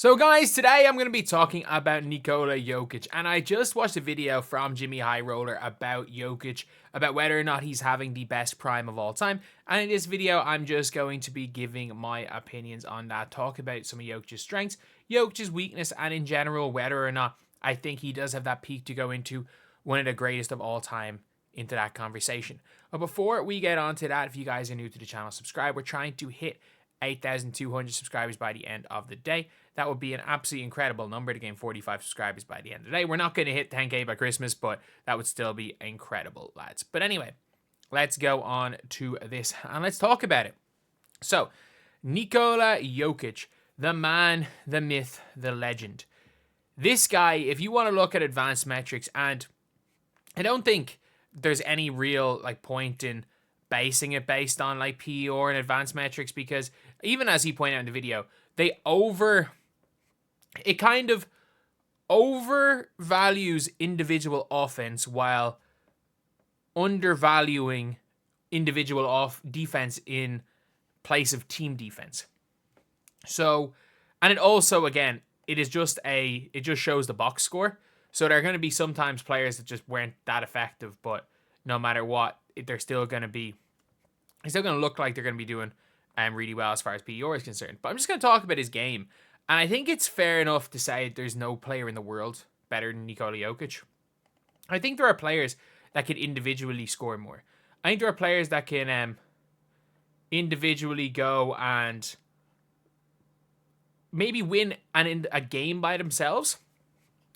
So guys, today I'm going to be talking about Nikola Jokic, and I just watched a video from Jimmy High Roller about Jokic, about whether or not he's having the best prime of all time, and in this video I'm just going to be giving my opinions on that, talk about some of Jokic's strengths, Jokic's weakness, and in general whether or not I think he does have that peak to go into one of the greatest of all time into that conversation. But before we get on to that, if you guys are new to the channel, subscribe. We're trying to hit 8,200 subscribers by the end of the day. That would be an absolutely incredible number to gain 45 subscribers by the end of the day. We're not going to hit 10k by Christmas, but that would still be incredible, lads. But anyway, let's go on to this and let's talk about it. So, Nikola Jokic, the man, the myth, the legend. This guy, if you want to look at advanced metrics, and I don't think there's any real point in basing it based on PER and advanced metrics, because even as he pointed out in the video, it kind of overvalues individual offense while undervaluing individual defense in place of team defense. So, and it also, again, it just shows the box score. So there are going to be sometimes players that just weren't that effective, but no matter what, they're still going to look like they're going to be doing really well as far as PER is concerned. But I'm just going to talk about his game. And I think it's fair enough to say there's no player in the world better than Nikola Jokic. I think there are players that can individually score more. I think there are players that can individually go and maybe win a game by themselves.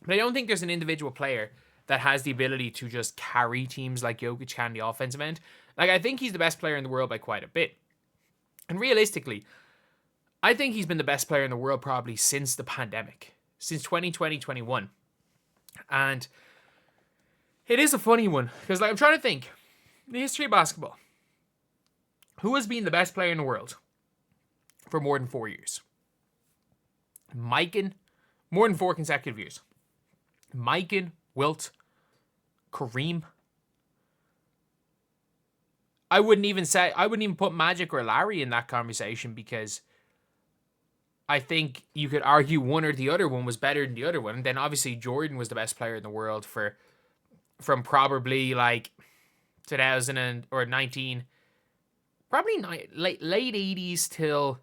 But I don't think there's an individual player that has the ability to just carry teams like Jokic can the offensive end. I think he's the best player in the world by quite a bit. And realistically, I think he's been the best player in the world probably since the pandemic, since 2020-21. And it is a funny one, because I'm trying to think, in the history of basketball, who has been the best player in the world for more than 4 years? More than 4 consecutive years. Mikan, Wilt, Kareem. I wouldn't even put Magic or Larry in that conversation, because I think you could argue one or the other one was better than the other one. And then obviously Jordan was the best player in the world from probably 2000 or 19, probably late 80s till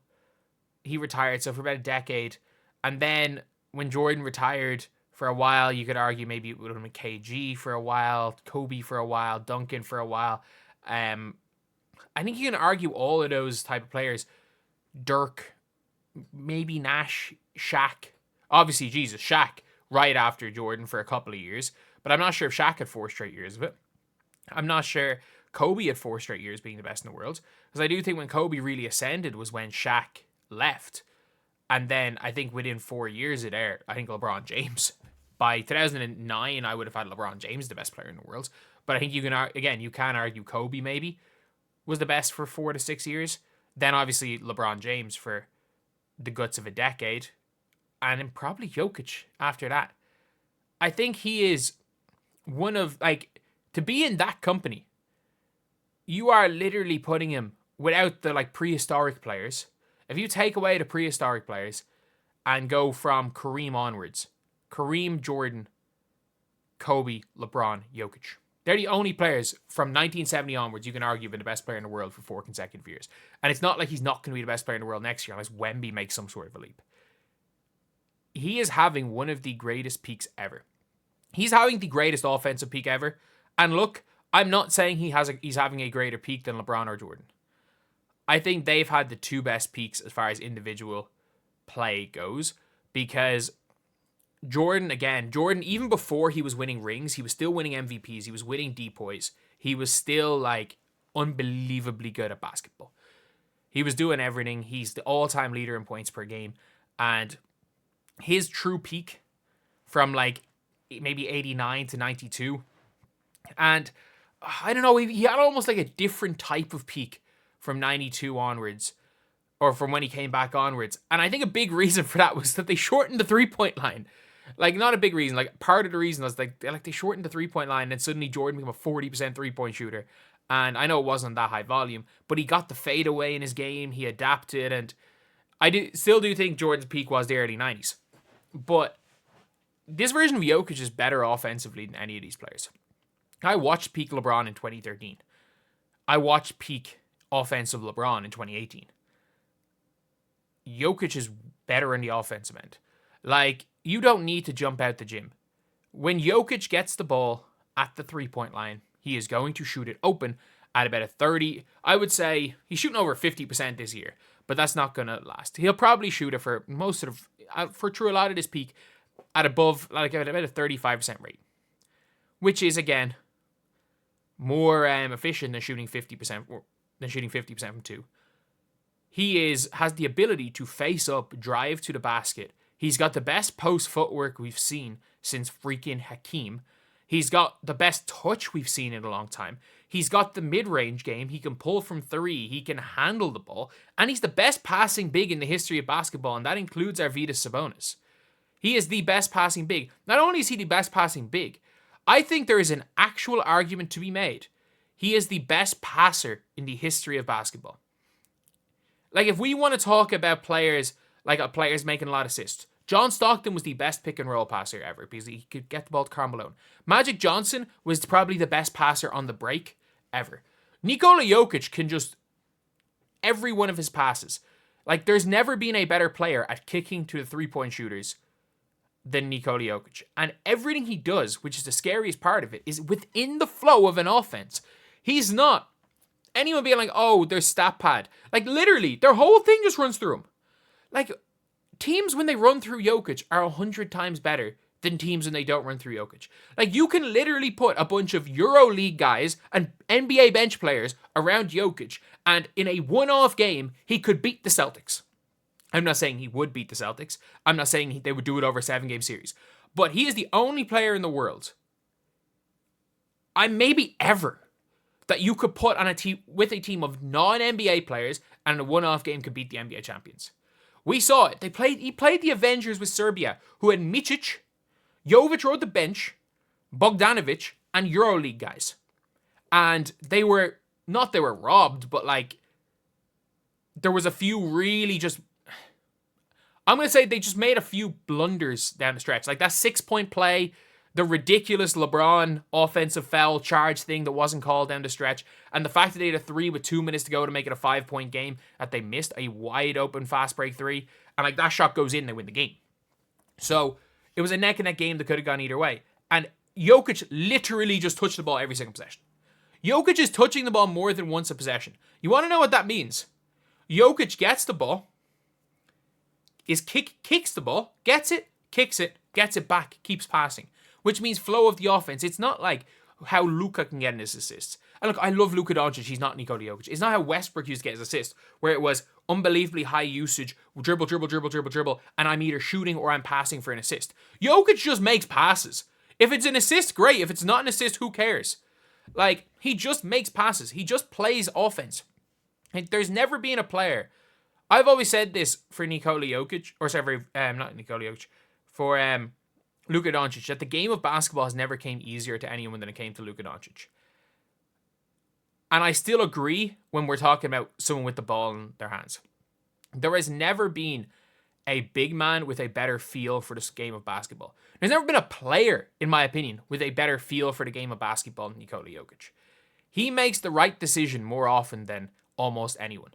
he retired. So for about a decade. And then when Jordan retired for a while, you could argue maybe it would have been KG for a while, Kobe for a while, Duncan for a while. I think you can argue all of those type of players. Dirk, maybe Nash, Shaq. Obviously, Shaq right after Jordan for a couple of years. But I'm not sure if Shaq had 4 straight years of it. I'm not sure Kobe had 4 straight years being the best in the world. Because I do think when Kobe really ascended was when Shaq left. And then I think within 4 years of there, I think LeBron James. By 2009, I would have had LeBron James the best player in the world. But I think you can argue Kobe maybe was the best for 4 to 6 years. Then obviously LeBron James for the guts of a decade. And then probably Jokic after that. I think he is one of, to be in that company, you are literally putting him without the prehistoric players. If you take away the prehistoric players and go from Kareem onwards, Kareem, Jordan, Kobe, LeBron, Jokic. They're the only players from 1970 onwards you can argue have been the best player in the world for 4 consecutive years. And it's not like he's not going to be the best player in the world next year unless Wemby makes some sort of a leap. He is having one of the greatest peaks ever. He's having the greatest offensive peak ever. And look, I'm not saying he's having a greater peak than LeBron or Jordan. I think they've had the 2 best peaks as far as individual play goes, because Jordan, even before he was winning rings, he was still winning MVPs, he was winning depoys, he was still unbelievably good at basketball. He was doing everything. He's the all-time leader in points per game, and his true peak from maybe 89 to 92, and I don't know, he had almost a different type of peak from 92 onwards, or from when he came back onwards. And I think a big reason for that was that they shortened the 3-point line. Not a big reason. Part of the reason was they shortened the 3-point line, and suddenly Jordan became a 40% 3-point shooter. And I know it wasn't that high volume, but he got the fadeaway in his game. He adapted, and Still do think Jordan's peak was the early 90s. But this version of Jokic is better offensively than any of these players. I watched peak LeBron in 2013. I watched peak offensive LeBron in 2018. Jokic is better in the offensive end. Like, you don't need to jump out the gym. When Jokic gets the ball at the three-point line, he is going to shoot it open at about a 30. I would say he's shooting over 50% this year, but that's not going to last. He'll probably shoot it for most of for through a lot of this peak at above, like at about a 35% rate, which is, again, more efficient than shooting 50% from two. He has the ability to face up, drive to the basket. He's got the best post footwork we've seen since freaking Hakeem. He's got the best touch we've seen in a long time. He's got the mid-range game. He can pull from three. He can handle the ball. And he's the best passing big in the history of basketball, and that includes Arvydas Sabonis. He is the best passing big. Not only is he the best passing big, I think there is an actual argument to be made. He is the best passer in the history of basketball. Like, if we want to talk about players, like players making a lot of assists, John Stockton was the best pick and roll passer ever because he could get the ball to Karl Malone. Magic Johnson was probably the best passer on the break ever. Nikola Jokic can just every one of his passes. Like, there's never been a better player at kicking to the three-point shooters than Nikola Jokic. And everything he does, which is the scariest part of it, is within the flow of an offense. He's not anyone being like, oh, there's stat pad. Like, literally, their whole thing just runs through him. Like, teams, when they run through Jokic, are 100 times better than teams when they don't run through Jokic. Like, you can literally put a bunch of EuroLeague guys and NBA bench players around Jokic, and in a one-off game, he could beat the Celtics. I'm not saying he would beat the Celtics. I'm not saying they would do it over a 7-game series. But he is the only player in the world, maybe ever, that you could put on a team with a team of non-NBA players and in a one-off game could beat the NBA champions. We saw it. He played the Avengers with Serbia, who had Micic, Jovic rode the bench, Bogdanovic, and EuroLeague guys. And they were robbed, but like, there was a few really just, I'm going to say they just made a few blunders down the stretch. Like that 6-point play, the ridiculous LeBron offensive foul charge thing that wasn't called down the stretch, and the fact that they had a 3 with 2 minutes to go to make it a 5-point game, that they missed a wide open fast break 3, and like that shot goes in, they win the game. So it was a neck and neck game that could have gone either way. And Jokic literally just touched the ball every single possession. Jokic is touching the ball more than once a possession. You want to know what that means? Jokic gets the ball, kicks the ball, gets it, kicks it, gets it back, keeps passing, which means flow of the offense. It's not like how Luka can get in his assists. And look, I love Luka Doncic. He's not Nikola Jokic. It's not how Westbrook used to get his assists, where it was unbelievably high usage, dribble, and I'm either shooting or I'm passing for an assist. Jokic just makes passes. If it's an assist, great. If it's not an assist, who cares? Like, he just makes passes. He just plays offense. And there's never been a player. I've always said this for Nikola Jokic, or sorry, not Nikola Jokic, for Luka Doncic, that the game of basketball has never came easier to anyone than it came to Luka Doncic. And I still agree when we're talking about someone with the ball in their hands. There has never been a big man with a better feel for this game of basketball. There's never been a player, in my opinion, with a better feel for the game of basketball than Nikola Jokic. He makes the right decision more often than almost anyone.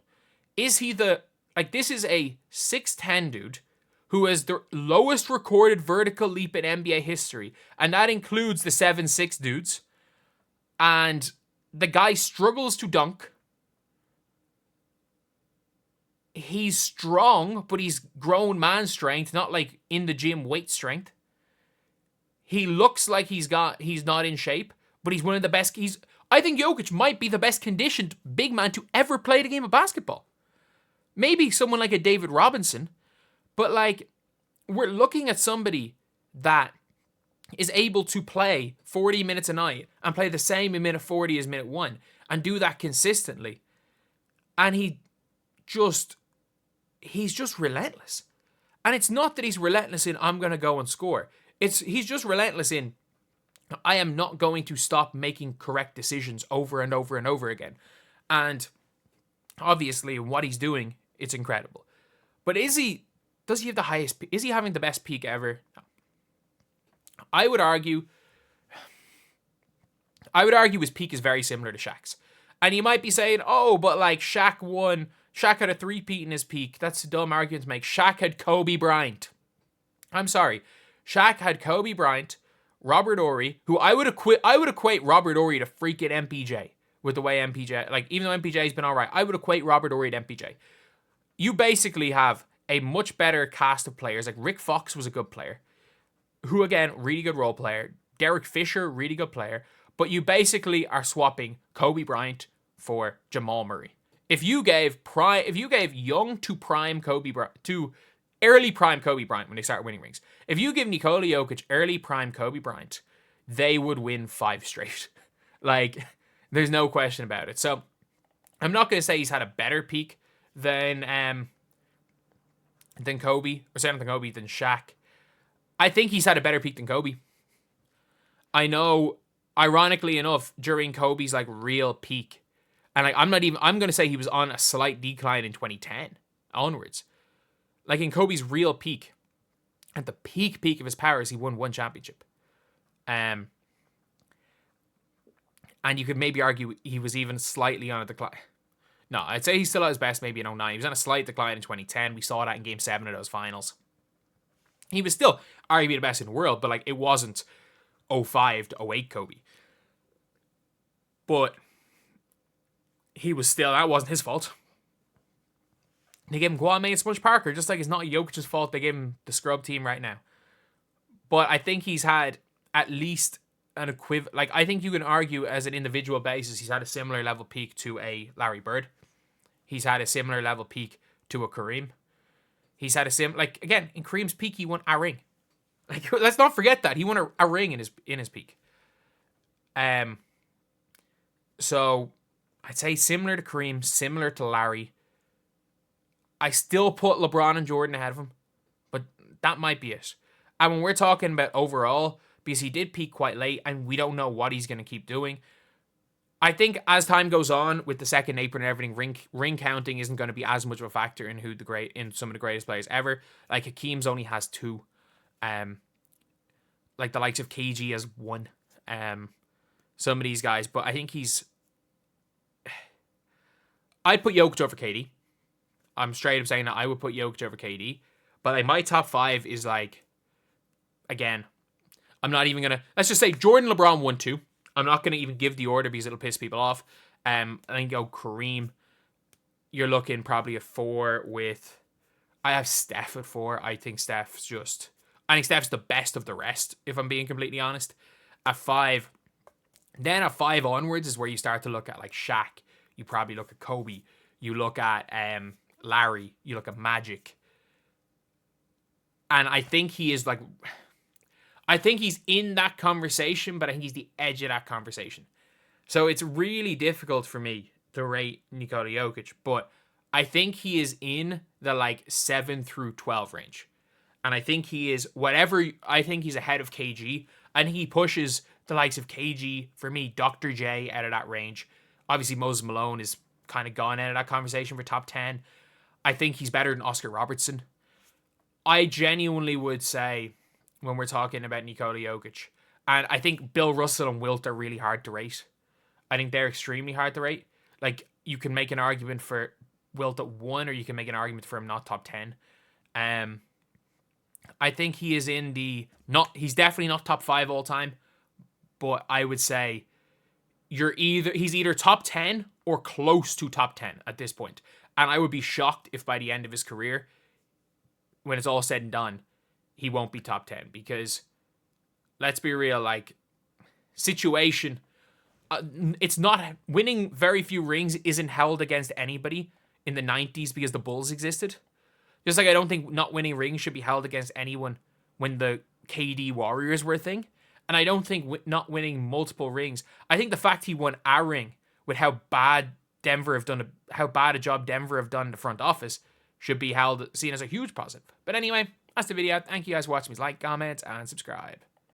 Is he this is a 6'10 dude who has the lowest recorded vertical leap in NBA history, and that includes the 7'6 dudes. And the guy struggles to dunk. He's strong, but he's grown man strength, not like in the gym weight strength. He looks like he's not in shape, but he's one of the best. I think Jokic might be the best conditioned big man to ever play the game of basketball. Maybe someone like a David Robinson, but like, we're looking at somebody that is able to play 40 minutes a night and play the same in minute 40 as minute 1 and do that consistently. And he's just relentless. And it's not that he's relentless in, I'm going to go and score. He's just relentless in, I am not going to stop making correct decisions over and over and over again. And obviously, what he's doing, it's incredible. But does he have the highest, is he having the best peak ever? No. I would argue his peak is very similar to Shaq's. And you might be saying, oh, but like Shaq had a three-peat in his peak. That's a dumb argument to make. Shaq had Kobe Bryant. I'm sorry. Shaq had Kobe Bryant, Robert Horry, who I would equate Robert Horry to freaking MPJ with the way MPJ, like even though MPJ's been all right, I would equate Robert Horry to MPJ. You basically have a much better cast of players. Like Rick Fox was a good player, who again, really good role player. Derek Fisher, really good player. But you basically are swapping Kobe Bryant for Jamal Murray. If you gave young to prime Kobe Bryant, to early prime Kobe Bryant when they start winning rings, if you give Nikola Jokic early prime Kobe Bryant, they would win 5 straight. Like, there's no question about it. So I'm not going to say he's had a better peak than Kobe, or certainly than Kobe, than Shaq. I think he's had a better peak than Kobe. I know, ironically enough, during Kobe's like real peak, and like I'm going to say he was on a slight decline in 2010 onwards. Like in Kobe's real peak, at the peak of his powers, he won 1 championship. And you could maybe argue he was even slightly on a decline. No, I'd say he's still at his best maybe in 2009. He was on a slight decline in 2010. We saw that in Game 7 of those finals. He was still arguably the best in the world, but like it wasn't 05 to 08 Kobe. But he was still, that wasn't his fault. They gave him Kwame and Sponge Parker, just like it's not Jokic's fault they gave him the scrub team right now. But I think he's had at least an equivalent, like I think you can argue as an individual basis, he's had a similar level peak to a Larry Bird. He's had a similar level peak to a Kareem. He's had a like again, in Kareem's peak, he won a ring. Like, let's not forget that. He won a ring in his peak. So I'd say similar to Kareem, similar to Larry. I still put LeBron and Jordan ahead of him, but that might be it. And when we're talking about overall, because he did peak quite late and we don't know what he's going to keep doing, I think as time goes on with the second apron and everything, ring counting isn't going to be as much of a factor in in some of the greatest players ever. Like Hakeem's only has 2. Like the likes of KG has 1. Some of these guys, but I think I'd put Jokic over KD. I'm straight up saying that I would put Jokic over KD. But like my top 5 is like, again, I'm not even going to, let's just say Jordan, LeBron 1, 2. I'm not going to even give the order because it'll piss people off. I think go Kareem. You're looking probably at 4 with, I have Steph at 4. I think Steph's the best of the rest, if I'm being completely honest. At 5, then at 5 onwards is where you start to look at like Shaq. You probably look at Kobe. You look at Larry. You look at Magic. And I think he is like, I think he's in that conversation, but I think he's the edge of that conversation. So it's really difficult for me to rate Nikola Jokic, but I think he is in the like 7 through 12 range. And I think he is I think he's ahead of KG. And he pushes the likes of KG, for me, Dr. J out of that range. Obviously, Moses Malone is kind of gone out of that conversation for top 10. I think he's better than Oscar Robertson. I genuinely would say, when we're talking about Nikola Jokic, and I think Bill Russell and Wilt are really hard to rate. I think they're extremely hard to rate. Like, you can make an argument for Wilt at 1, or you can make an argument for him not top 10. I think he is he's definitely not top 5 all time, but I would say he's either top 10 or close to top 10 at this point. And I would be shocked if by the end of his career, when it's all said and done, he won't be top 10, because let's be real, like, situation, it's not, winning very few rings isn't held against anybody in the 90s because the Bulls existed. Just like I don't think not winning rings should be held against anyone when the KD Warriors were a thing. And I don't think not winning multiple rings, I think the fact he won a ring with how bad a job Denver have done in the front office should be seen as a huge positive. But anyway, that's the video. Thank you guys for watching. Please like, comment, and subscribe.